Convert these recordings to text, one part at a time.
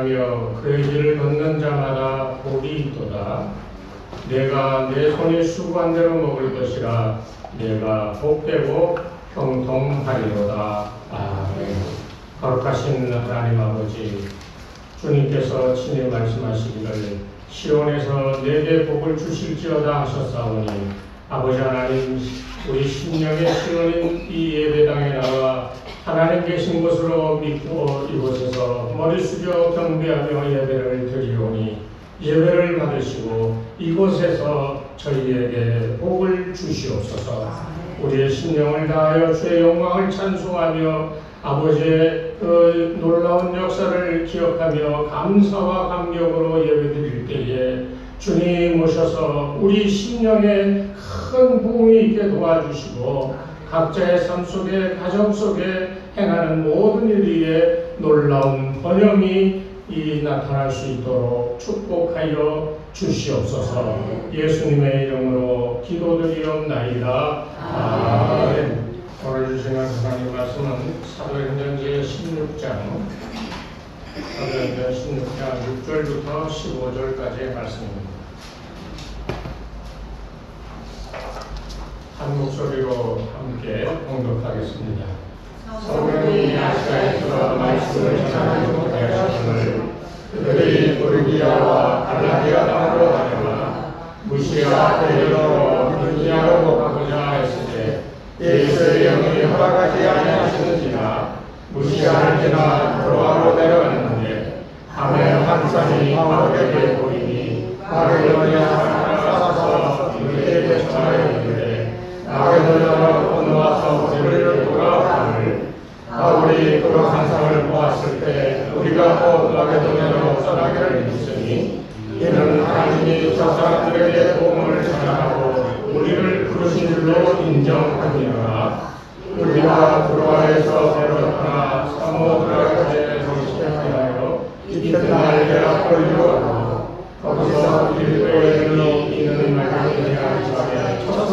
행하며 그의 길을 걷는 자마다 복이 있도다. 내가 내 손이 수고한 대로 먹을 것이라. 내가 복되고 형통하리로다. 아멘. 거룩하신 하나님 아버지, 주님께서 친히 말씀하시기를 시온에서 내게 복을 주실지어다 하셨사오니, 아버지 하나님, 우리 심령의 시온인 이 예배당에 나와 하나님 계신 곳으로 믿고 이곳에서 머리 숙여 경배하며 예배를 드리오니, 예배를 받으시고 이곳에서 저희에게 복을 주시옵소서. 우리의 심령을 다하여 주의 영광을 찬송하며 아버지의 그 놀라운 역사를 기억하며 감사와 감격으로 예배드릴 때에 주님 오셔서 우리 심령에 큰 부흥이 있게 도와주시고 각자의 삶 속에, 가정 속에 행하는 모든 일 위에 놀라운 번영이 나타날 수 있도록 축복하여 주시옵소서. 예수님의 이름으로 기도드리옵나이다. 아멘. 오늘 주시는 하나님 말씀은 사도행전 제16장 6절부터 15절까지의 말씀입니다. 한 목소리로 함께 봉독하겠습니다. 성령이 아시아에서 말씀을 전하지 못하였음을 그들이 부르기아와 갈라디아 땅으로 다녀가 무시아 대로로 비두니아로 목하고자 했을 때 예수의 영이 허락하지 아니하시는지라 무시아를 지나 드로아로 내려갔는데 밤에 환상이 바울에게 보이니 바벨로니아 사람을 싸서 유대에 전하여 이르되 마게도냐로 건너와서 우리를 돌아오기를 바울이 그 환상을 보았을 때 우리가 곧 마게도냐로 떠나기를 믿으니 이는 하나님이 저 사람들에게 복음을 전하고 우리를 부르신 줄로 인정하니라. 우리가 드로아에서 배로 떠나 사모드라까지 도시하여 이튿날 헤라폴리로 가고 거기서 빌보에 있는 마게도냐 지방에 첫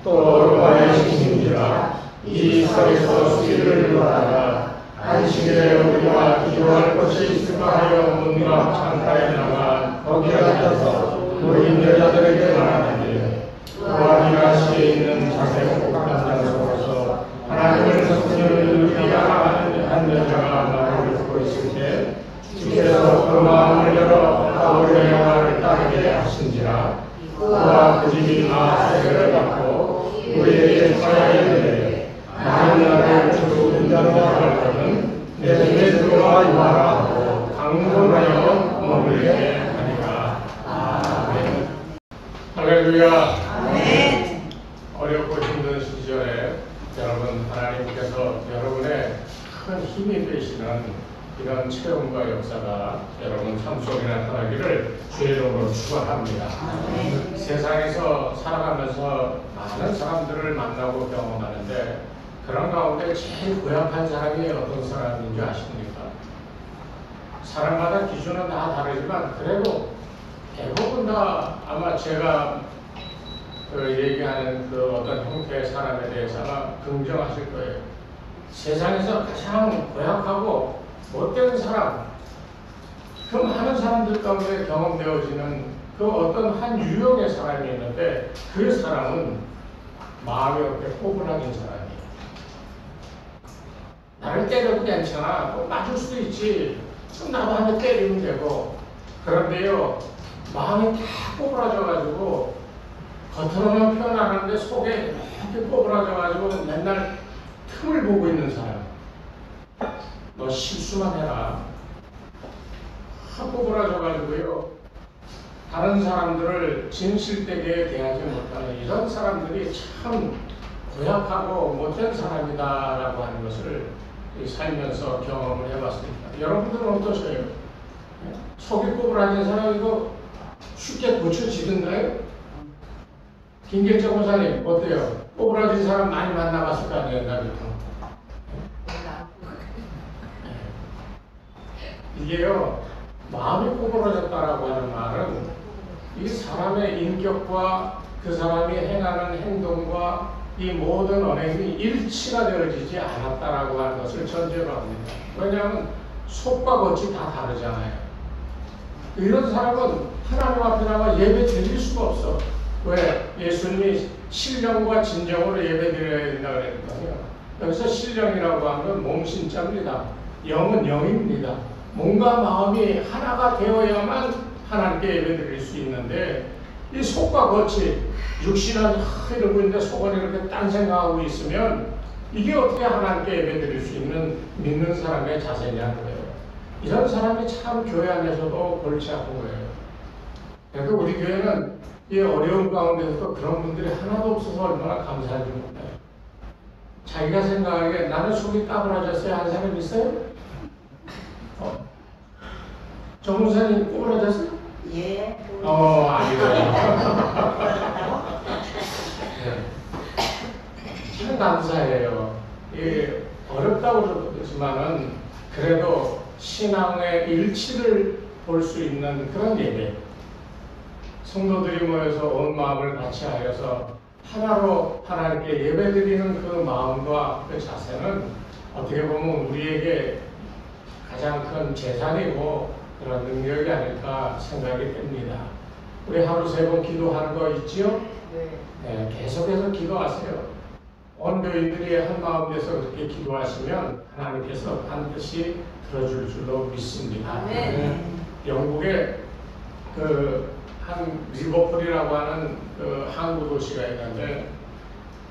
또 로마의 식민지라. 이 설에서 수기를 누르다가 안식일에 우리가 기도할 곳이 있을까 하여 문과 창가에 나가 거기에 앉아서 노인 여자들에게 말하는데 로아디아시에 있는 자색 복합 장소에서 하나님을 성령을 누리야 한 여자가 말을 듣고 있을 때 주께서 그 마음을 열어 바울의 영화를 따르게 하신지라. 그와 그 집이 다 세례를 받고 우리에게 전하이르되 나는 나를 주 인자로 하거든 내 집에 들어와 유하라 하고 강론하여 머물게 하니라. 아멘. 할렐루야. 아멘. 어렵고 힘든 시절에 여러분, 하나님께서 여러분의 큰 힘이 되시는 이런 체험과 역사가 여러분 삶 속에 나타나기를 주의 이름으로 축원합니다. 세상에서 살아가면서 많은 사람들을 만나고 경험하는데 그런 가운데 제일 고약한 사람이 어떤 사람인 줄 아십니까? 사람마다 기준은 다 다르지만 그래도 대부분 다 아마 제가 얘기하는 그 어떤 형태의 사람에 대해서 아마 긍정하실 거예요. 세상에서 가장 고약하고 못된 사람, 그 많은 사람들 가운데 경험되어지는 그 어떤 한 유형의 사람이 있는데 그 사람은 마음이 없게 포근하긴 사람이에요. 나를 때려도 괜찮아. 뭐 맞을 수도 있지. 그럼 나도 한 대 때리면 되고. 그런데요, 마음이 다 꼬부라져가지고 겉으로는 표현 안 하는데 속에 이렇게 꼬부라져가지고 맨날 틈을 보고 있는 사람. 너 실수만 해라. 꼬부라져가지고요, 다른 사람들을 진실되게 대하지 못하는 이런 사람들이 참 고약하고 못된 사람이다라고 하는 것을 살면서 경험을 해봤습니다. 여러분들은 어떠세요? 속이 꼬부라진 사람 이거 쉽게 고쳐지던가요? 김길정 목사님 어때요? 꼬부라진 사람 많이 만나봤을 거 아니에요, 옛날부터. 이게요, 마음이 꼬부라졌다라고 하는 말은 이 사람의 인격과 그 사람이 행하는 행동과 이 모든 언행이 일치가 되어지지 않았다라고 하는 것을 전제로 합니다. 왜냐하면 속과 겉이 다 다르잖아요. 이런 사람은 하나님 앞에 나가 예배 드릴 수가 없어. 왜? 예수님이 신령과 진정으로 예배 드려야 된다고 그랬거든요. 여기서 신령이라고 하면 몸신자입니다. 영은 영입니다. 몸과 마음이 하나가 되어야만 하나님께 예배 드릴 수 있는데, 이 속과 겉이 육신은 이러고 있는데 속은 이렇게 딴 생각하고 있으면 이게 어떻게 하나님께 예배 드릴 수 있는 믿는 사람의 자세냐는 거예요. 이런 사람이 참 교회 안에서도 골치 아픈 거예요. 그래서 우리 교회는 이 어려운 가운데서도 그런 분들이 하나도 없어서 얼마나 감사한지 몰라요. 자기가 생각하기에 나는 속이 까불어졌어요 한 사람 있어요? 정 목사님 꼬부러졌어요? 예. 아니고요. 참 감사해요. 어렵다고 그러지만은 그래도 신앙의 일치를 볼 수 있는 그런 예배. 성도들이 모여서 온 마음을 같이 하여서 하나로 하나님께 예배드리는 그 마음과 그 자세는 어떻게 보면 우리에게 가장 큰 재산이고 그런 능력이 아닐까 생각이 됩니다. 우리 하루 3번 기도하는 거 있지요? 네, 계속해서 기도하세요. 원교인들이 한 마음 돼서 그렇게 기도하시면 하나님께서 반드시 들어줄 줄로 믿습니다. 네. 영국에 한 리버풀이라고 하는 그 항구 도시가 있는데,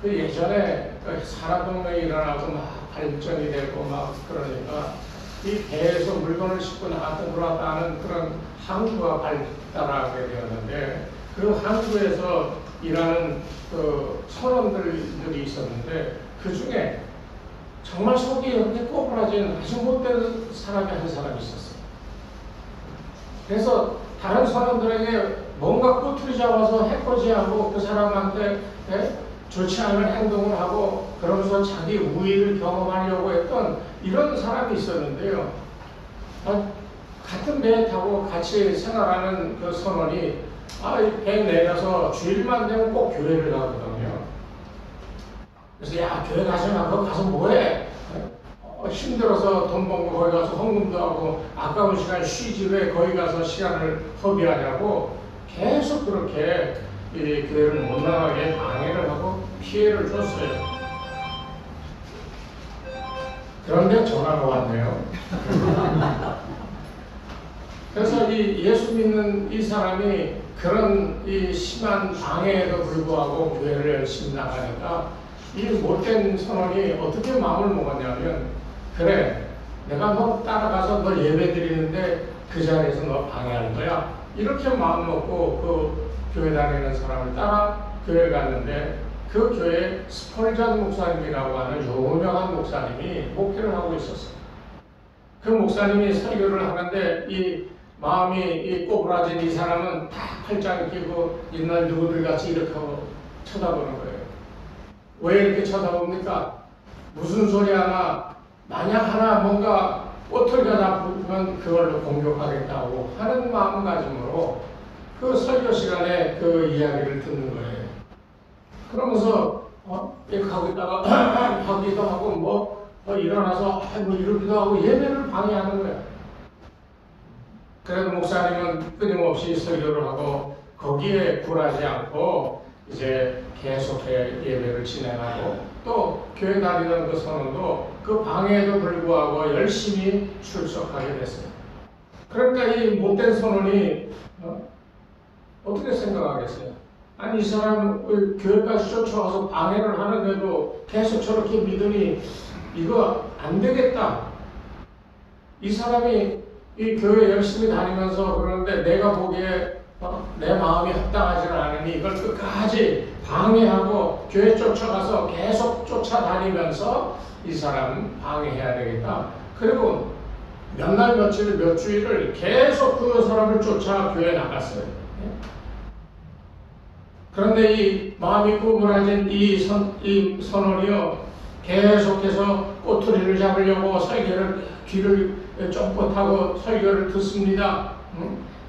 그 예전에 산업혁명이 일어나고 막 발전이 되고 막 그러니까 이 배에서 물건을 싣고 나갔다 들어왔다 하는 그런 항구가 발달하게 되었는데, 그 항구에서 일하는 그 선원들이 있었는데, 그 중에 정말 속이 이렇게 꼬부라진 아주 못된 사람이 한 사람이 있었어요. 그래서 다른 선원들에게 뭔가 꼬투리 잡아서 해코지하고 그 사람한테 좋지 않은 행동을 하고 그러면서 자기 우위를 경험하려고 했던 이런 사람이 있었는데요. 같은 배에 타고 같이 생활하는 그 선원이 배 내려서 주일만 되면 꼭 교회를 가거든요. 그래서 야, 교회 가지 마. 거기 가서 뭐해? 힘들어서 돈 벌고 거기 가서 헌금도 하고 아까운 시간 쉬지 왜 거기 가서 시간을 허비하냐고 계속 그렇게 이 교회를 못 나가게 방해를 하고 피해를 줬어요. 그런데 전화가 왔네요. 그래서 이 예수 믿는 이 사람이 그런 이 심한 방해에도 불구하고 교회를 열심히 나가니까 이 못된 선원이 어떻게 마음을 먹었냐면, 그래, 내가 너 따라가서 너 예배 드리는데 그 자리에서 너 방해하는 거야. 이렇게 마음 먹고 그 교회 다니는 사람을 따라 교회를 갔는데, 그 교회에 스펄전 목사님이라고 하는 유명한 목사님이 목회를 하고 있었어요. 그 목사님이 설교를 하는데 이 마음이 이 꼬부라진 이 사람은 다 팔짱 끼고 옛날 누구들 같이 이렇게 하고 쳐다보는 거예요. 왜 이렇게 쳐다봅니까? 무슨 소리 하나, 만약 하나 뭔가 꼬투리가 나쁘면 그걸로 공격하겠다고 하는 마음가짐으로 그 설교 시간에 그 이야기를 듣는 거예요. 그러면서 이렇게 하고 있다가 하기도 하고 뭐 일어나서 뭐 이러기도 하고 예배를 방해하는 거예요. 그래도 목사님은 끊임없이 설교를 하고 거기에 굴하지 않고 이제 계속해 예배를 진행하고, 또 교회 다니는 그 선원도 그 방해에도 불구하고 열심히 출석하게 됐어요. 그러니까 이 못된 선원이 어떻게 생각하겠어요? 아니, 이 사람 교회까지 쫓아와서 방해를 하는데도 계속 저렇게 믿으니 이거 안 되겠다. 이 사람이 이 교회 열심히 다니면서 그러는데 내가 보기에 내 마음이 합당하지는 않으니 이걸 끝까지 방해하고 교회 쫓아가서 계속 쫓아다니면서 이 사람 방해해야 되겠다. 그리고 몇 날 며칠 몇 주일을 계속 그 사람을 쫓아 교회에 나갔어요. 그런데 이 마음이 구부러진 이 선원이요, 계속해서 꼬투리를 잡으려고 귀를 쫑긋하고 설교를 듣습니다.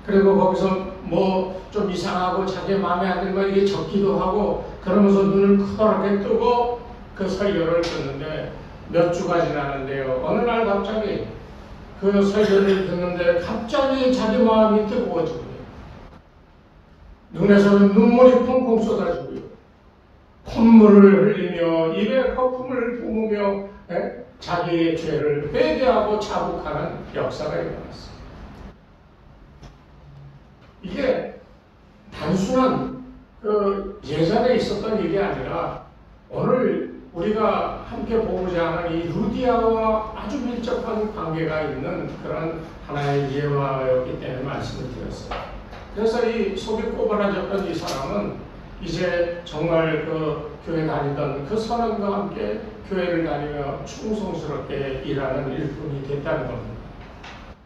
그리고 거기서 뭐 좀 이상하고 자기 마음에 안 들면 이게 적기도 하고 그러면서 눈을 커렇게 뜨고 그 설교를 듣는데 몇 주가 지나는데요. 어느 날 갑자기 그 설교를 듣는데 갑자기 자기 마음이 뜨거워지고요. 눈에서는 눈물이 펑펑 쏟아지고요. 콧물을 흘리며 입에 거품을 뿜으며 자기의 죄를 회개하고 자복하는 역사가 일어났어요. 이게 단순한 예전에 있었던 일이 아니라 오늘 우리가 함께 보고자 하는 이 루디아와 아주 밀접한 관계가 있는 그런 하나의 예화였기 때문에 말씀을 드렸어요. 그래서 이 속이 꼬부라졌던 이 사람은 이제 정말 그 교회 다니던 그 선원과 함께 교회를 다니며 충성스럽게 일하는 일꾼이 됐다는 겁니다.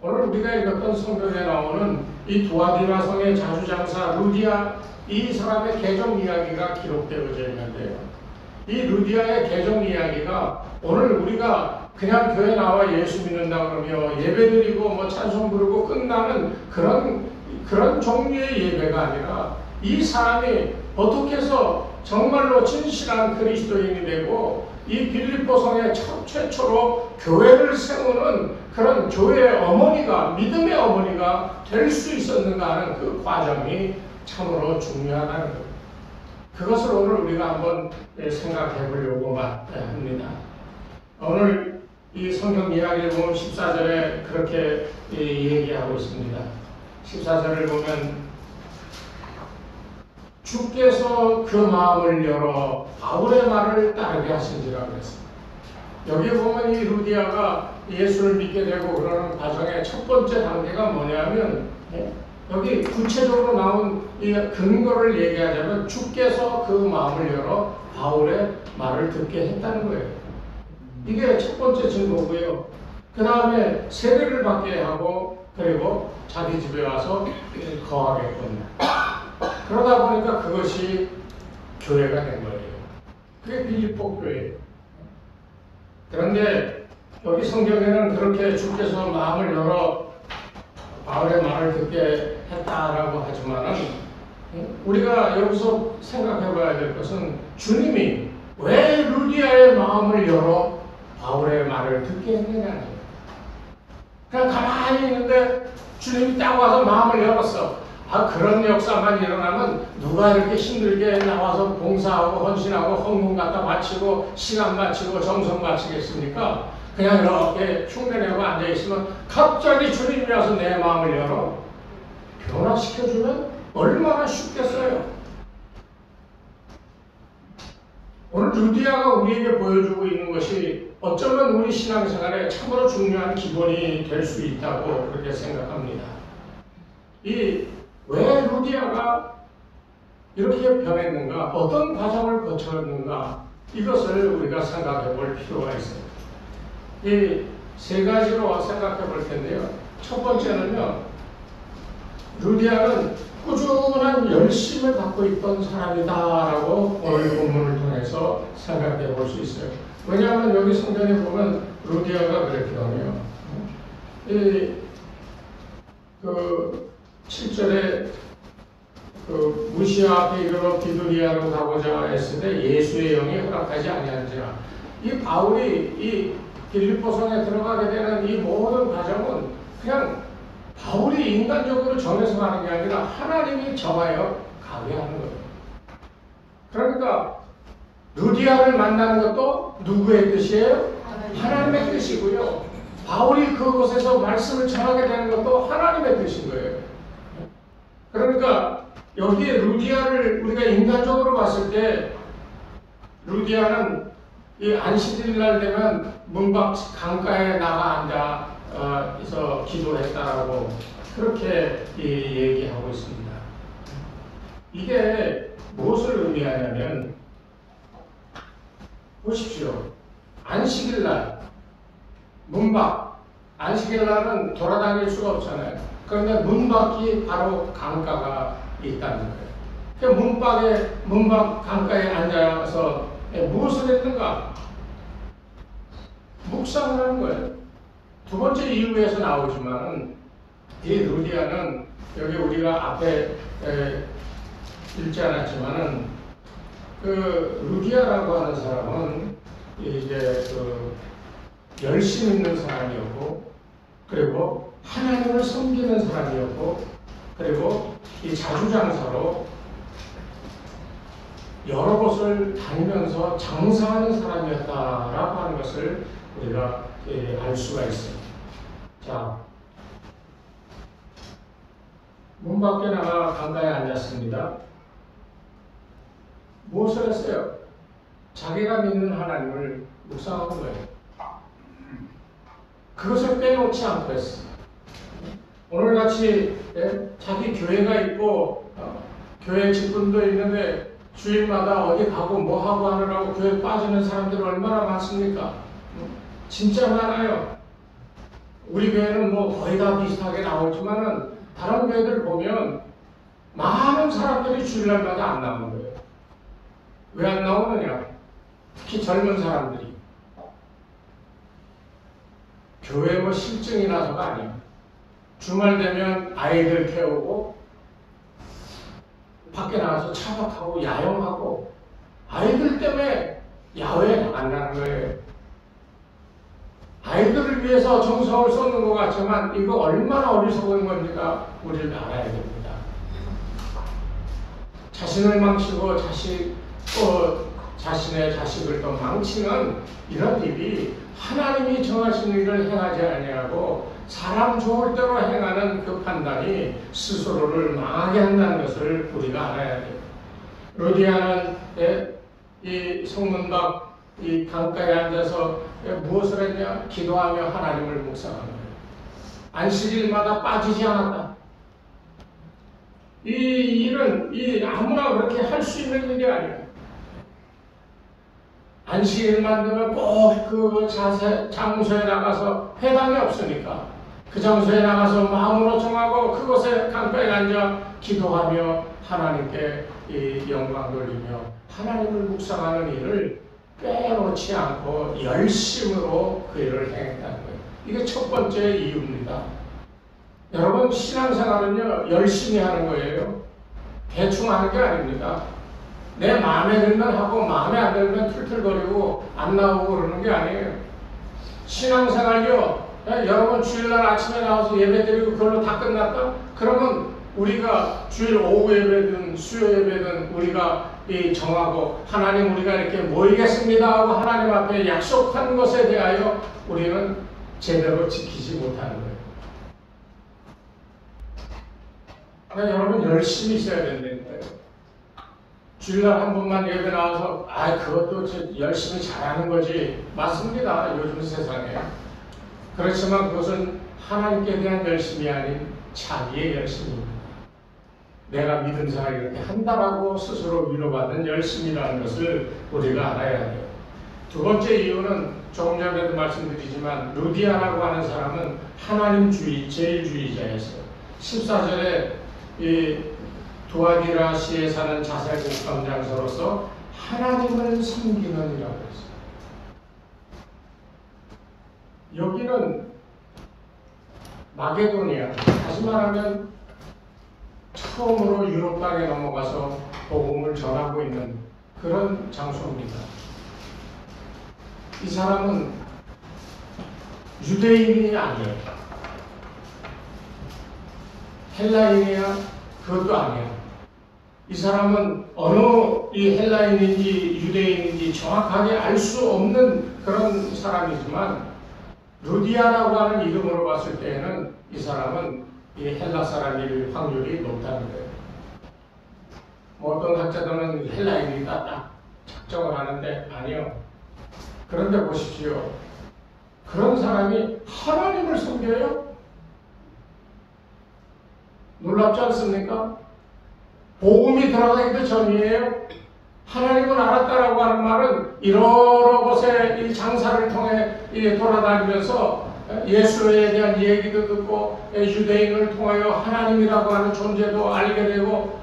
오늘 우리가 읽었던 성경에 나오는 이 두아디라 성의 자주장사 루디아, 이 사람의 개종 이야기가 기록되어져 있는데요. 이 루디아의 개종 이야기가 오늘 우리가 그냥 교회 나와 예수 믿는다 그러며 예배드리고 뭐 찬송 부르고 끝나는 그런 종류의 예배가 아니라 이 사람이 어떻게 해서 정말로 진실한 그리스도인이 되고 이 빌립보 성에 최초로 교회를 세우는 그런 교회의 어머니가, 믿음의 어머니가 될 수 있었는가 하는 그 과정이 참으로 중요하다는 것. 그것을 오늘 우리가 한번 생각해 보려고 합니다. 오늘 이 성경 이야기를 보면 14절에 그렇게 얘기하고 있습니다. 14절을 보면 주께서 그 마음을 열어 바울의 말을 따르게 하신지라 그랬습니다. 여기 보면 이 루디아가 예수를 믿게 되고 그러는 과정의 첫 번째 단계가 뭐냐면 여기 구체적으로 나온 이 근거를 얘기하자면 주께서 그 마음을 열어 바울의 말을 듣게 했다는 거예요. 이게 첫 번째 증거고요. 그 다음에 세례를 받게 하고 그리고 자기 집에 와서 거하겠군요. 그러다 보니까 그것이 교회가 된 거예요. 그게 빌립보 교회예요. 그런데 여기 성경에는 그렇게 주께서 마음을 열어 바울의 말을 듣게 했다라고 하지만은 우리가 여기서 생각해 봐야 될 것은 주님이 왜 루디아의 마음을 열어 바울의 말을 듣게 했느냐는 거예요. 그냥 가만히 있는데 주님이 딱 와서 마음을 열었어. 그런 역사만 일어나면 누가 이렇게 힘들게 나와서 봉사하고 헌신하고 헌금 갖다 바치고 시간 바치고 정성 바치겠습니까? 그냥 이렇게 흉내내고 앉아있으면 갑자기 주님이 와서 내 마음을 열어 변화시켜주면 얼마나 쉽겠어요. 오늘 루디아가 우리에게 보여주고 있는 것이 어쩌면 우리 신앙생활에 참으로 중요한 기본이 될 수 있다고 그렇게 생각합니다. 왜 루디아가 이렇게 변했는가, 어떤 과정을 거쳤는가, 이것을 우리가 생각해 볼 필요가 있어요. 이 세 가지로 생각해 볼 텐데요. 첫 번째는요, 루디아는 꾸준한 열심을 갖고 있던 사람이다라고 오늘 본문을 통해서 생각해 볼 수 있어요. 왜냐하면 여기 성경에 보면 루디아가 그렇게 하네요. 7절에 무시아 앞에 이르러 비두리아로 가고자 했을 때 예수의 영이 허락하지 아니한지라. 이 바울이 이 빌립보 성에 들어가게 되는 이 모든 과정은 그냥 바울이 인간적으로 정해서 가는 게 아니라 하나님이 정하여 가게 하는 거예요. 그러니까 루디아를 만나는 것도 누구의 뜻이에요? 하나님의 뜻이고요. 바울이 그곳에서 말씀을 전하게 되는 것도 하나님의 뜻인 거예요. 그러니까 여기에 루디아를 우리가 인간적으로 봤을 때 루디아는 이 안식일 날 되면 문 밖 강가에 나가 앉아서 기도했다라고 그렇게 얘기하고 있습니다. 이게 무엇을 의미하냐면 보십시오. 안식일 날 문 밖, 안식일 날은 돌아다닐 수가 없잖아요. 그런데 문 밖이 바로 강가가 있다는 거예요. 문 밖 강가에 앉아서 무엇을 했는가? 묵상을 하는 거예요. 두 번째 이유에서 나오지만 이 루디아는 여기 우리가 앞에 읽지 않았지만은 그 루디아라고 하는 사람은 이제 열심 있는 사람이었고 그리고 하나님을 섬기는 사람이었고, 그리고 이 자주장사로 여러 곳을 다니면서 장사하는 사람이었다라고 하는 것을 우리가 알 수가 있어요. 자, 문 밖에 나가 강가에 앉았습니다. 무엇을 했어요? 자기가 믿는 하나님을 묵상하는 거예요. 그것을 빼놓지 않고 했어요. 오늘같이 자기 교회가 있고 교회 직분도 있는데 주일마다 어디 가고 뭐 하고 하느라고 교회 빠지는 사람들이 얼마나 많습니까? 진짜 많아요. 우리 교회는 뭐 거의 다 비슷하게 나오지만은 다른 교회들 보면 많은 사람들이 주일날마다 안 나오는 거예요. 왜 안 나오느냐? 특히 젊은 사람들이. 교회 뭐 실증이 나서가 아니에요. 주말 되면 아이들 태우고 밖에 나가서 차박하고 야영하고 아이들 때문에 야외에 나간다는 거예요. 아이들을 위해서 정성을 쏟는 것 같지만 이거 얼마나 어리석은 겁니까? 우리를 알아야 됩니다. 자신을 망치고 자신의 자식을 또 망치는 이런 일이 하나님이 정하신 일을 행하지 아니하고 사람 좋을 대로 행하는 그 판단이 스스로를 망하게 한다는 것을 우리가 알아야 돼요. 루디아는 이 성문 밖 이 강가에 앉아서 무엇을 했냐? 기도하며 하나님을 묵상하는 거예요. 안식일마다 빠지지 않았다. 이 일은 아무나 그렇게 할 수 있는 일이 아니에요. 안식일만 되면 꼭 그 장소에 나가서 회당이 없으니까 그 장소에 나가서 마음으로 정하고 그곳에 강가에 앉아 기도하며 하나님께 이 영광 돌리며 하나님을 묵상하는 일을 빼놓지 않고 열심으로 그 일을 행했다는 거예요. 이게 첫 번째 이유입니다. 여러분, 신앙생활은요, 열심히 하는 거예요. 대충 하는 게 아닙니다. 내 마음에 들면 하고 마음에 안 들면 툴툴거리고 안 나오고 그러는 게 아니에요. 신앙생활요, 여러분 주일날 아침에 나와서 예배드리고 그걸로 다 끝났다? 그러면 우리가 주일 오후 예배든 수요 예배든 우리가 정하고 하나님 우리가 이렇게 모이겠습니다 하고 하나님 앞에 약속한 것에 대하여 우리는 제대로 지키지 못하는 거예요. 그러니까 여러분 열심히 있어야 된다니까요. 주일날 한 번만 예배 나와서 그것도 열심히 잘하는 거지. 맞습니다. 요즘 세상에. 그렇지만 그것은 하나님께 대한 열심이 아닌 자기의 열심입니다. 내가 믿은 자가 이렇게 한다라고 스스로 위로받는 열심이라는 것을 우리가 알아야 해요. 두 번째 이유는 조금 전에도 말씀드리지만 루디아라고 하는 사람은 하나님주의, 제일주의자였어요. 14절에 이 두아디라시에 사는 자살국 감장서로서 하나님을 섬기는이라고 했어요. 여기는 마게도니아, 다시 말하면 처음으로 유럽 땅에 넘어가서 복음을 전하고 있는 그런 장소입니다. 이 사람은 유대인이 아니에요. 헬라인이야? 그것도 아니에요. 이 사람은 어느 이 헬라인인지 유대인인지 정확하게 알 수 없는 그런 사람이지만 루디아라고 하는 이름으로 봤을 때에는 이 사람은 이 헬라 사람일 확률이 높다는 거예요. 어떤 학자들은 헬라인이다 딱 작정을 하는데 아니요. 그런데 보십시오. 그런 사람이 하나님을 섬겨요? 놀랍지 않습니까? 복음이 들어가기도 전이에요. 하나님을 알았다라고 하는 말은 여러 곳에 이 장사를 통해 돌아다니면서 예수에 대한 얘기도 듣고 유대인을 통하여 하나님이라고 하는 존재도 알게 되고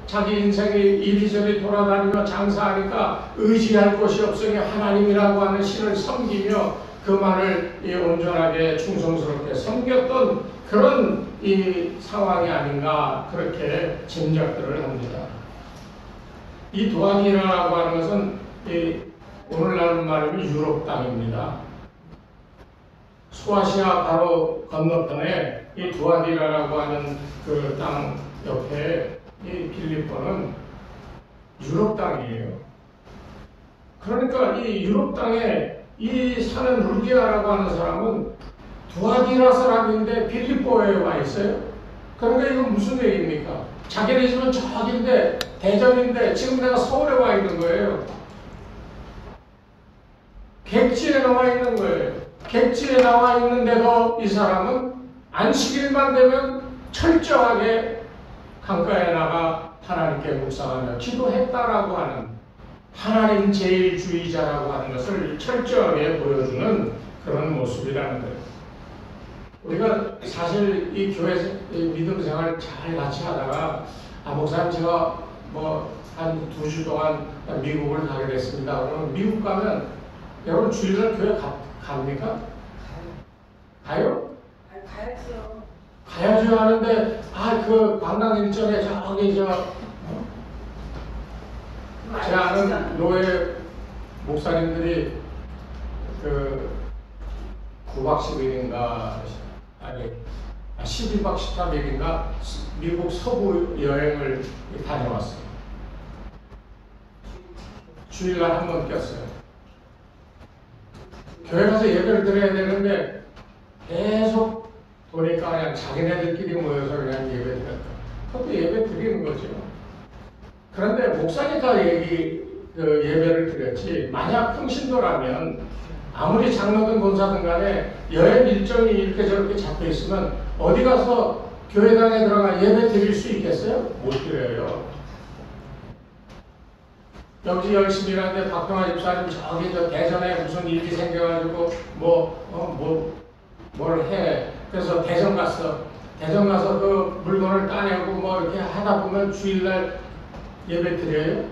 자기 인생이 이리저리 돌아다니며 장사하니까 의지할 곳이 없으니 하나님이라고 하는 신을 섬기며 그 말을 온전하게 충성스럽게 섬겼던 그런 이 상황이 아닌가 그렇게 짐작들을 합니다. 이 두아디라라고 하는 것은 오늘날 말하면 유럽 땅입니다. 소아시아 바로 건너편에 이 두아디라라고 하는 그 땅 옆에 이 빌립보는 유럽 땅이에요. 그러니까 이 유럽 땅에 이 사는 루디아라고 하는 사람은 두아디라 사람인데 빌립보에 와 있어요. 그러니까 이건 무슨 얘기입니까? 자기네 집은 저기인데 대전인데 지금 내가 서울에 와 있는 거예요. 객지에 나와 있는 거예요. 객지에 나와 있는데도 이 사람은 안식일만 되면 철저하게 강가에 나가 하나님께 묵상하며 기도했다라고 하는 하나님 제일주의자라고 하는 것을 철저하게 보여주는 그런 모습이라는 거예요. 우리가 사실 이 교회 믿음 생활 잘 같이 하다가 목사님 제가 뭐 한 2주 동안 미국을 가게 됐습니다. 그러면 미국 가면 여러분 주일날 교회 갑니까? 가요? 가야죠. 가야죠 하는데 그 관광 일정에 저기 제 아는 노예 목사님들이 그 9박 10일인가 아니 12박 13일인가 미국 서부 여행을 다녀왔어요. 주일날 한 번 꼈어요. 교회 가서 예배를 드려야 되는데 계속 보니까 그냥 자기네들끼리 모여서 그냥 예배 드렸다. 그것도 예배 드리는 거죠. 그런데 목사니까 예배를 드렸지, 만약 평신도라면 아무리 장로든 본사든 간에 여행 일정이 이렇게 저렇게 잡혀 있으면 어디 가서 교회당에 들어가 예배 드릴 수 있겠어요? 못 드려요. 여기 열심히 일하는데 박평화 집사님 저기 저 대전에 무슨 일이 생겨가지고 뭘 해. 그래서 대전 갔어. 대전 가서 그 물건을 따내고 뭐 이렇게 하다 보면 주일날 예배 드려요?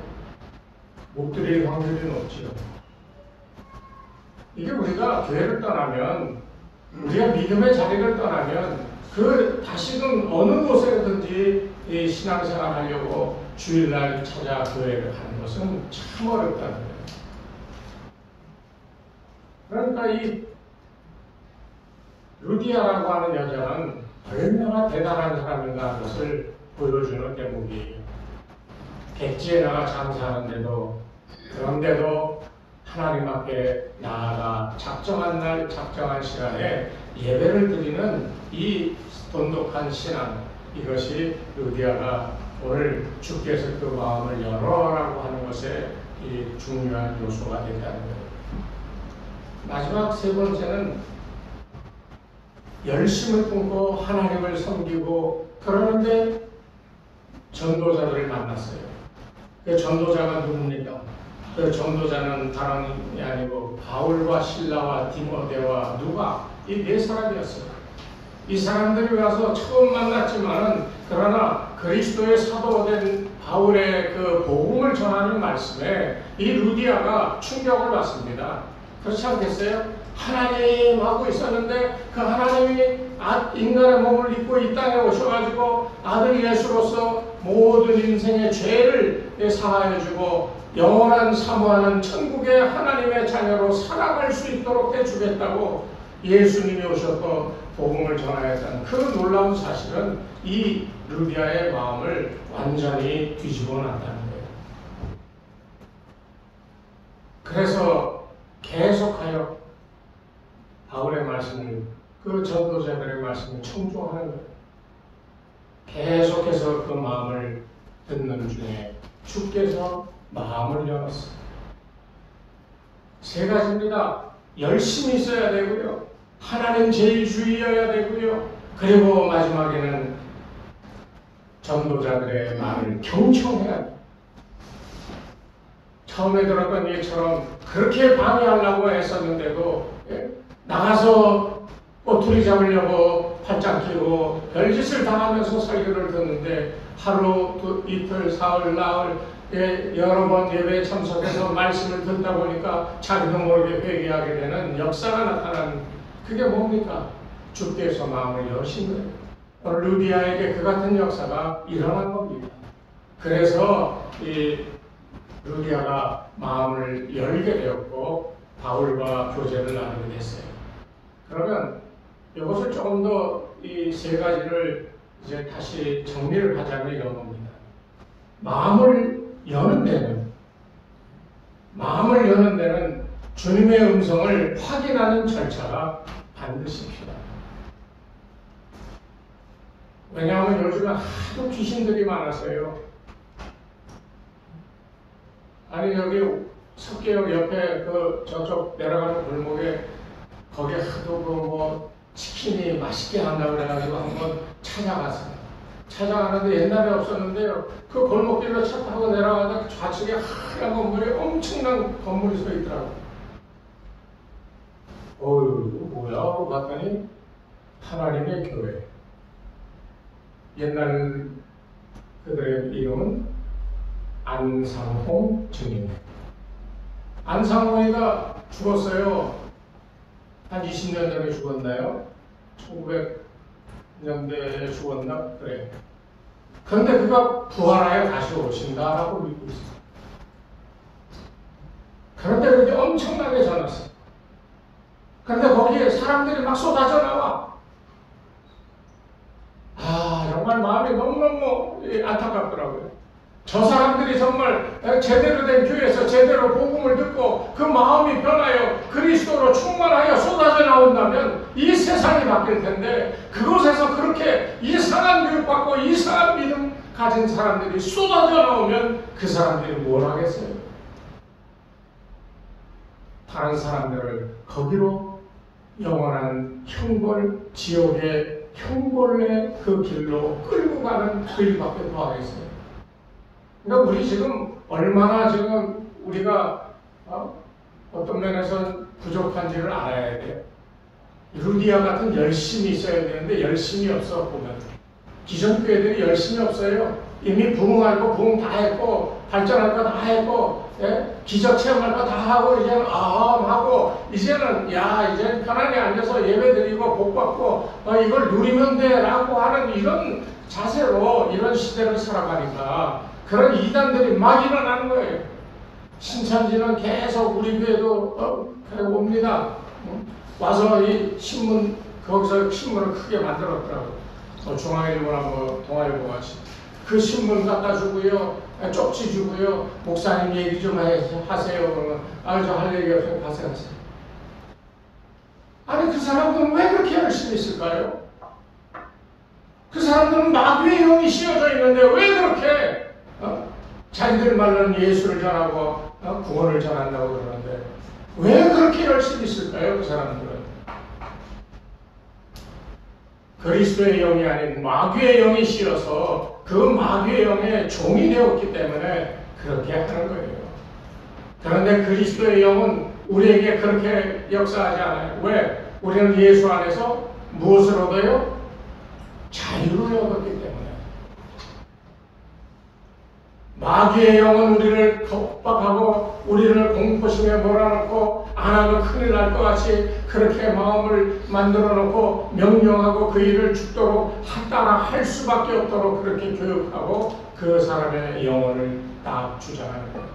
못 드릴 확률이 높지요. 이게 우리가 교회를 떠나면, 우리가 믿음의 자리를 떠나면 다시는 어느 곳에든지 이 신앙생활 하려고 주일날 찾아 교회를 가는 것은 참 어렵다는 거예요. 그러니까 이 루디아라고 하는 여자는 얼마나 대단한 사람인가 하는 것을 보여주는 대목이에요. 객지에 나가 장사하는데도, 그런데도 하나님 앞에 나아가 작정한 날 작정한 시간에 예배를 드리는 이 돈독한 신앙, 이것이 루디아가 오늘 주께서 그 마음을 열어라고 하는 것에 이 중요한 요소가 된다는 거예요. 마지막 세 번째는 열심을 품고 하나님을 섬기고 그러는데 전도자들을 만났어요. 그 전도자가 누굽니까? 그 전도자는 다름이 아니고 바울과 실라와 디모데와 누가, 이 네 사람이었어요. 이 사람들이 와서 처음 만났지만은 그러나 그리스도의 사도된 바울의 그 복음을 전하는 말씀에 이 루디아가 충격을 받습니다. 그렇지 않겠어요? 하나님하고 있었는데 그 하나님이 인간의 몸을 입고 이 땅에 오셔가지고 아들 예수로서 모든 인생의 죄를 사하여주고 영원한 사모하는 천국의 하나님의 자녀로 살아갈 수 있도록 해주겠다고 예수님이 오셨고 복음을 전하였다는 그 놀라운 사실은 이 루디아의 마음을 완전히 뒤집어 놨다는 거예요. 그래서 계속하여 바울의 말씀을, 그 전도자들의 말씀을 청종하는 거예요. 계속해서 그 마음을 듣는 중에 주께서 마음을 열었어요. 세 가지입니다. 열심히 있어야 되고요. 하나님 제일주의여야 되고요. 그리고 마지막에는 전도자들의 말을 경청해야 돼요. 처음에 들었던 얘기처럼 그렇게 방해하려고 했었는데도 나가서 꼬투리 잡으려고 팔짱 끼고 별짓을 당하면서 설교를 듣는데 하루, 이틀, 사흘, 나흘 여러 번 예배에 참석해서 말씀을 듣다 보니까 자기도 모르게 회개하게 되는 역사가 나타나는, 그게 뭡니까? 주께서 마음을 여신 거예요. 오늘 루디아에게 그 같은 역사가 일어난 겁니다. 그래서 이 루디아가 마음을 열게 되었고 바울과 교제를 나누게 됐어요. 그러면 이것을 조금 더 이 세 가지를 이제 다시 정리를 하자면 이런 겁니다. 마음을 여는 데는 주님의 음성을 확인하는 절차가 반드시 필요합니다. 왜냐하면 요즘에 하도 귀신들이 많아서요. 아니 여기 석계역 옆에 그 저쪽 내려가는 골목에 거기 하도 그 뭐 치킨이 맛있게 한다고 그래가지고 한번 찾아가는데 옛날에 없었는데요. 그 골목길로 차 타고 내려가다 좌측에 하얀 건물이 엄청난 건물이 서 있더라고요. 어휴, 뭐야? 하고 봤더니 하나님의 교회. 옛날 그들의 이름은 안상홍 증인. 안상홍이가 죽었어요. 한 20년 전에 죽었나요? 1900년대에 죽었나? 그래. 그런데 그가 부활하여 다시 오신다라고 믿고 있어요. 그런데 그게 엄청나게 전했어요. 그런데 거기에 사람들이 막 쏟아져 나와. 아, 정말 마음이 너무너무 안타깝더라고요. 저 사람들이 정말 제대로 된 교회에서 제대로 복음을 듣고 그 마음이 변하여 그리스도로 충만하여 쏟아져 나온다면 이 세상이 바뀔 텐데, 그곳에서 그렇게 이상한 교육받고 이상한 믿음 가진 사람들이 쏟아져 나오면 그 사람들이 뭘 하겠어요? 다른 사람들을 거기로 영원한 형벌, 지옥의 형벌의 그 길로 끌고 가는 그 일밖에 더 하겠어요. 그러니까 우리 지금 얼마나 지금 우리가 어떤 면에서 부족한지를 알아야 돼요. 루디아 같은 열심이 있어야 되는데 열심이 없어 보면. 기존 교회들이 열심이 없어요. 이미 부흥할 거 부흥 다 했고 발전할 거 다 했고 기적 체험할 거 다 하고 이제는 하고 이제는 이제 편안히 앉아서 예배 드리고 복 받고 이걸 누리면 돼라고 하는 이런 자세로 이런 시대를 살아가니까 그런 이단들이 막 일어나는 거예요. 신천지는 계속 우리 교회도 옵니다. 와서 이 신문, 거기서 신문을 크게 만들었더라고요. 중앙일보나 동아일보 같이. 그 신문 갖다 주고요. 쪽지 주고요. 목사님 얘기 좀 하세요. 그러면 저 할 얘기 없어요. 가세요. 아니 그 사람들은 왜 그렇게 열심히 있을까요? 그 사람들은 마귀의 영이 씌어져 있는데 왜 그렇게 자기들 말로는 예수를 전하고 구원을 전한다고 그러는데 왜 그렇게 열심히 있을까요? 그 사람들은 그리스도의 영이 아닌 마귀의 영이 씌어서 그 마귀의 영의 종이 되었기 때문에 그렇게 하는 거예요. 그런데 그리스도의 영은 우리에게 그렇게 역사하지 않아요. 왜? 우리는 예수 안에서 무엇을 얻어요? 자유를 얻었기 때문에. 마귀의 영은 우리를 겁박하고 우리를 공포심에 몰아넣고 안 하면 큰일 날 것 같이 그렇게 마음을 만들어 놓고 명령하고 그 일을 죽도록 따라 할 수밖에 없도록 그렇게 교육하고 그 사람의 영혼을 딱 주장하는 거예요.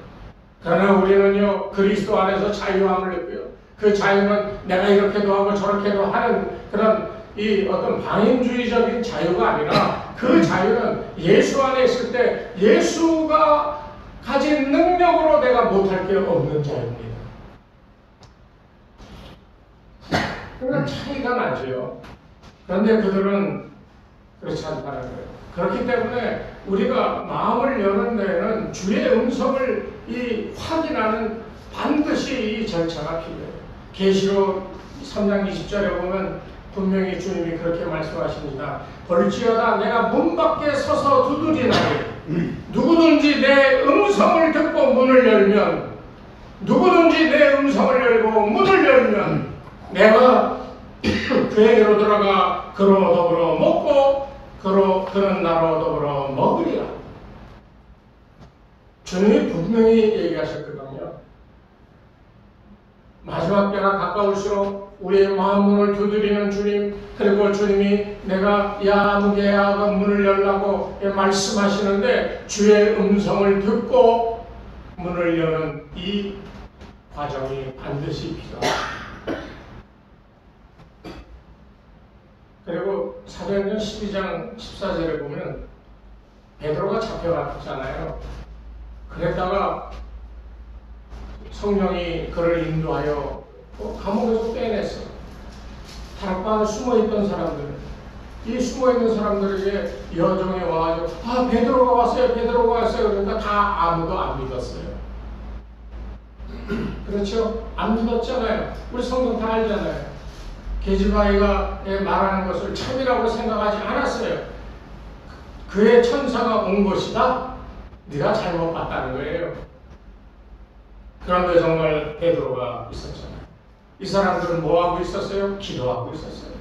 그러나 우리는요 그리스도 안에서 자유함을 느껴요. 그 자유는 내가 이렇게도 하고 저렇게도 하는 그런 이 어떤 방임주의적인 자유가 아니라 그 자유는 예수 안에 있을 때 예수가 가진 능력으로 내가 못할 게 없는 자유입니다. 그러니까 차이가 나죠. 그런데 그들은 그렇지 않다는 거예요. 그렇기 때문에 우리가 마음을 여는 데에는 주의 음성을 확인하는 반드시 이 절차가 필요해요. 계시록 3장 20절에 보면 분명히 주님이 그렇게 말씀하십니다. 볼지어다 내가 문 밖에 서서 두드리나니 누구든지 내 음성을 듣고 문을 열면 누구든지 내 음성을 열고 문을 열면 내가 그에게로 들어가 그로 더불어 먹고 그는 나로 더불어 먹으리라. 주님이 분명히 얘기하셨거든요. 마지막 때가 가까울수록 우리의 마음문을 두드리는 주님, 그리고 주님이 내가 야무게야가 문을 열라고 말씀하시는데 주의 음성을 듣고 문을 여는 이 과정이 반드시 필요합니다. 그리고 사도행전 12장 14절에 보면 베드로가 잡혀갔잖아요. 그랬다가 성령이 그를 인도하여 감옥에서 빼냈어. 다락방 안에 숨어있던 사람들, 이 숨어있는 사람들에게 여정에 와가지고 베드로가 왔어요, 베드로가 왔어요. 그러니까 다 아무도 안 믿었어요. 그렇죠? 안 믿었잖아요. 우리 성경 다 알잖아요. 계집아이가 말하는 것을 참이라고 생각하지 않았어요. 그의 천사가 온 것이다? 네가 잘못 봤다는 거예요. 그런데 정말 베드로가 있었잖아요. 이 사람들은 뭐하고 있었어요? 기도하고 있었어요.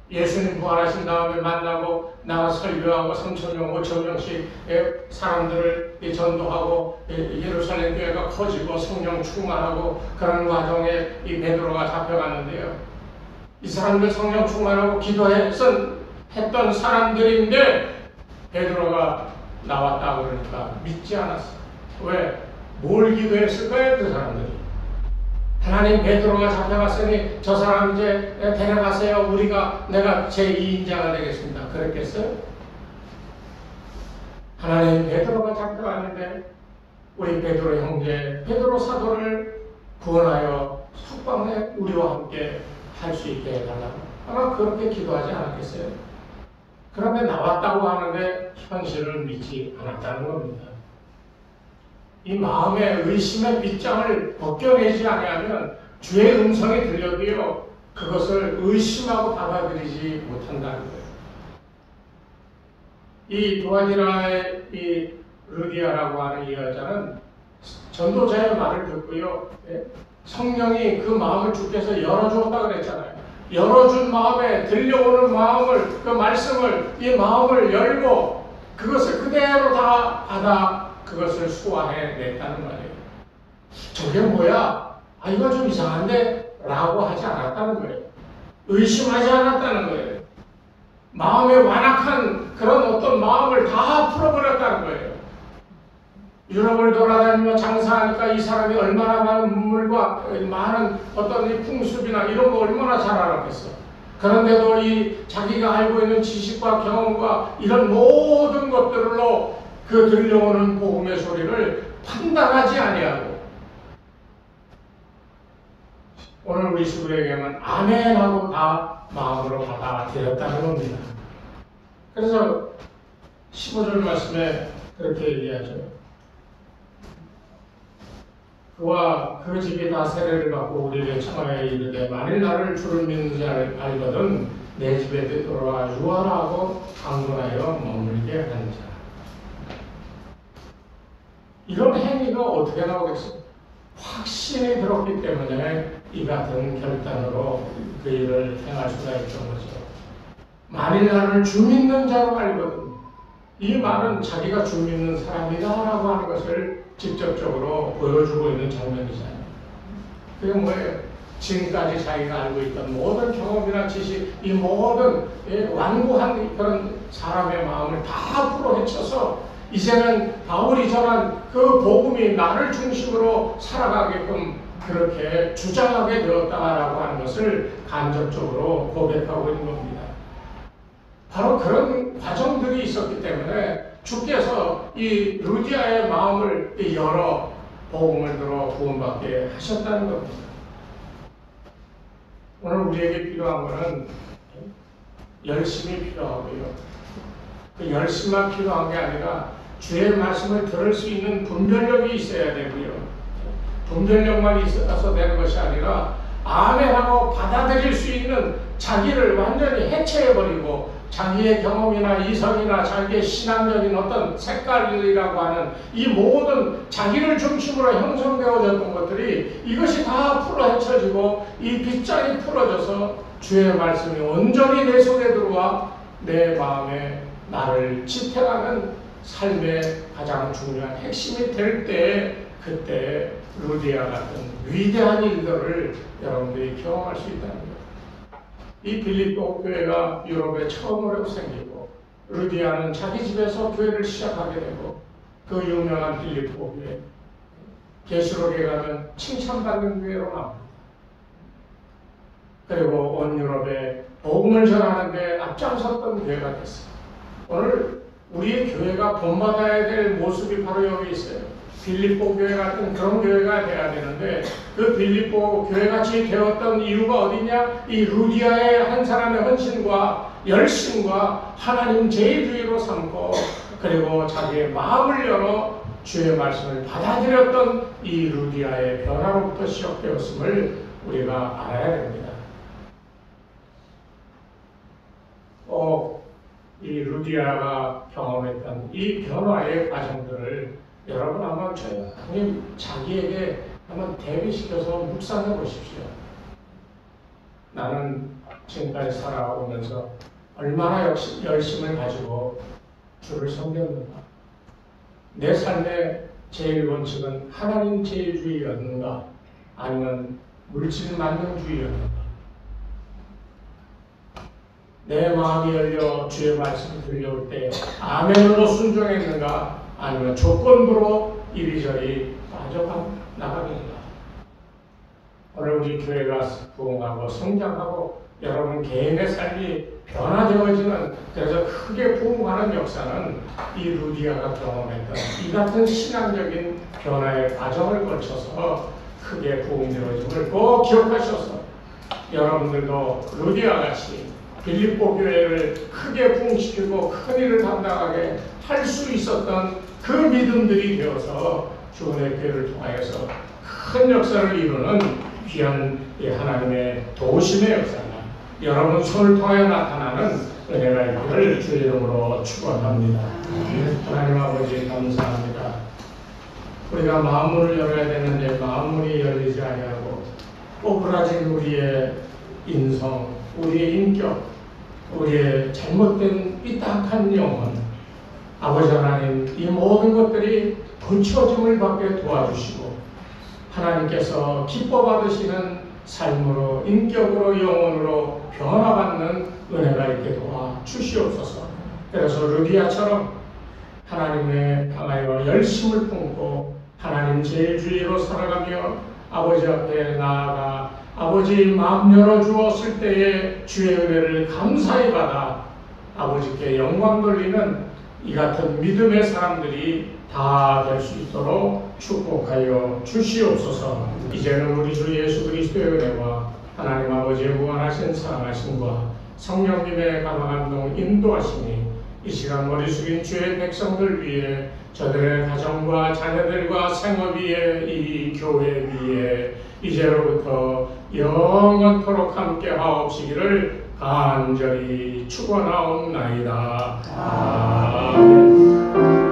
예수님 부활하신 다음에 만나고 나가 설교하고 3,000명, 5,000명씩 사람들을 전도하고 예루살렘 교회가 커지고 성령 충만하고 그런 과정에 이 베드로가 잡혀갔는데요. 이 사람들 성령 충만하고 기도했던 사람들인데 베드로가 나왔다 그러니까 믿지 않았어. 왜? 뭘 기도했을까요? 그 사람들이. 하나님, 베드로가 잡혀갔으니 저 사람 이제 데려가세요. 내가 제2인자가 되겠습니다. 그랬겠어요? 하나님, 베드로가 잡혀갔는데 우리 베드로 형제, 베드로 사도를 구원하여 석방에 우리와 함께 할 수 있게 해달라고. 아마 그렇게 기도하지 않았겠어요? 그런데 나왔다고 하는데 현실을 믿지 않았다는 겁니다. 이 마음의 의심의 빗장을 벗겨내지 아니하면 주의 음성이 들려도요, 그것을 의심하고 받아들이지 못한다는 거예요. 이 도아디라의 이 루디아라고 하는 이 여자는 전도자의 말을 듣고요, 성령이 그 마음을 주께서 열어주었다 그랬잖아요. 열어준 마음에 들려오는 마음을, 그 말씀을, 이 마음을 열고 그것을 그대로 다 받아 그것을 소화해냈다는 말이에요. 저게 뭐야? 이거 좀 이상한데? 라고 하지 않았다는 거예요. 의심하지 않았다는 거예요. 마음에 완악한 그런 어떤 마음을 다 풀어버렸다는 거예요. 유럽을 돌아다니며 장사하니까 이 사람이 얼마나 많은 문물과 많은 어떤 이 풍습이나 이런 거 얼마나 잘 알았겠어. 그런데도 이 자기가 알고 있는 지식과 경험과 이런 모든 것들로 그 들려오는 복음의 소리를 판단하지 아니하고 오늘 우리 식구에게는 아멘하고 다 마음으로 받아들였다는 겁니다. 그래서 15절 말씀에 그렇게 얘기하죠. 그와 그 집이 다 세례를 받고 우리를 청하여 이르되 만일 나를 주를 믿는 자를 알거든 내 집에 되돌아와 유하라고 강론하여 머물게 하는 자. 이런 행위가 어떻게 나오겠어요? 확신이 들었기 때문에 이 같은 결단으로 그 일을 행할 수가 있던 거죠. 만일 나를 주 믿는 자로 알거든. 이 말은 자기가 주 믿는 사람이다라고 하는 것을 직접적으로 보여주고 있는 장면이잖아요. 그게 뭐예요? 지금까지 자기가 알고 있던 모든 경험이나 지식, 이 모든 완고한 그런 사람의 마음을 다 앞으로 헤쳐서 이제는 바울이 전한 그 복음이 나를 중심으로 살아가게끔 그렇게 주장하게 되었다라고 하는 것을 간접적으로 고백하고 있는 겁니다. 바로 그런 과정들이 있었기 때문에 주께서 이 루디아의 마음을 열어 복음을 들어 구원받게 하셨다는 겁니다. 오늘 우리에게 필요한 것은 열심이 필요하고요. 그 열심만 필요한 게 아니라 주의 말씀을 들을 수 있는 분별력이 있어야 되고요. 분별력만 있어서 되는 것이 아니라 아멘하고 받아들일 수 있는 자기를 완전히 해체해버리고 자기의 경험이나 이성이나 자기의 신앙적인 어떤 색깔이라고 하는 이 모든 자기를 중심으로 형성되어졌던 것들이 이것이 다 풀어 헤쳐지고 이 빗장이 풀어져서 주의 말씀이 온전히 내 속에 들어와 내 마음에 나를 지탱하는 삶의 가장 중요한 핵심이 될 때 그때 루디아 같은 위대한 일들을 여러분들이 경험할 수 있다는 거예요. 이 빌립보 교회가 유럽에 처음으로 생기고 루디아는 자기 집에서 교회를 시작하게 되고 그 유명한 빌립보 교회 계시록에 가면 칭찬받는 교회로 나옵니다. 그리고 온 유럽에 복음을 전하는 데 앞장섰던 교회가 됐어요. 오늘 우리의 교회가 본받아야 될 모습이 바로 여기 있어요. 빌립보 교회 같은 그런 교회가 돼야 되는데, 그 빌립보 교회같이 되었던 이유가 어디냐? 이 루디아의 한 사람의 헌신과 열심과 하나님 제일주의로 삼고, 그리고 자기의 마음을 열어 주의 말씀을 받아들였던 이 루디아의 변화로부터 시작되었음을 우리가 알아야 됩니다. 이 루디아가 경험했던 이 변화의 과정들을 여러분 한번 조용히 자기에게 한번 대비시켜서 묵상해 보십시오. 나는 지금까지 살아오면서 얼마나 열심을 가지고 주를 섬겼는가? 내 삶의 제일 원칙은 하나님 제일주의였는가? 아니면 물질 만능주의였는가? 내 마음이 열려 주의 말씀을 들려올 때 아멘으로 순종했는가? 아니면 조건부로 이리저리 빠져나가는가? 오늘 우리 교회가 부흥하고 성장하고 여러분 개인의 삶이 변화되어지는, 그래서 크게 부흥하는 역사는 이 루디아가 경험했던 이 같은 신앙적인 변화의 과정을 거쳐서 크게 부흥되어짐을 꼭 기억하셔서 여러분들도 루디아 같이 빌립보 교회를 크게 부흥시키고 큰 일을 감당하게 할 수 있었던 그 믿음들이 되어서 주의 교회를 통하여서 큰 역사를 이루는 귀한 하나님의 도심의 역사가 여러분 손을 통하여 나타나는 은혜가 있기를 주의 이름으로 축원합니다. 하나님 아버지 감사합니다. 우리가 마음문을 열어야 되는데 마음문이 열리지 아니하고 꼬부라진 우리의 인성, 우리의 인격, 우리의 잘못된 삐딱한 영혼, 아버지 하나님 이 모든 것들이 고쳐짐을 받게 도와주시고 하나님께서 기뻐 받으시는 삶으로, 인격으로, 영혼으로 변화받는 은혜가 있게 도와주시옵소서. 그래서 루디아처럼 하나님의 향하여 열심을 품고 하나님 제일주의로 살아가며 아버지 앞에 나아가 아버지 마음 열어주었을 때에 주의 은혜를 감사히 받아 아버지께 영광 돌리는 이 같은 믿음의 사람들이 다 될 수 있도록 축복하여 주시옵소서. 이제는 우리 주 예수 그리스도의 은혜와 하나님 아버지의 무한하신 사랑하심과 성령님의 감화감동 인도하심이 이 시간 머리 숙인 주의 백성들 위해, 저들의 가정과 자녀들과 생업 위에, 이 교회 위에 이제로부터 영원토록 함께 하옵시기를 간절히 축원하옵나이다. 아멘.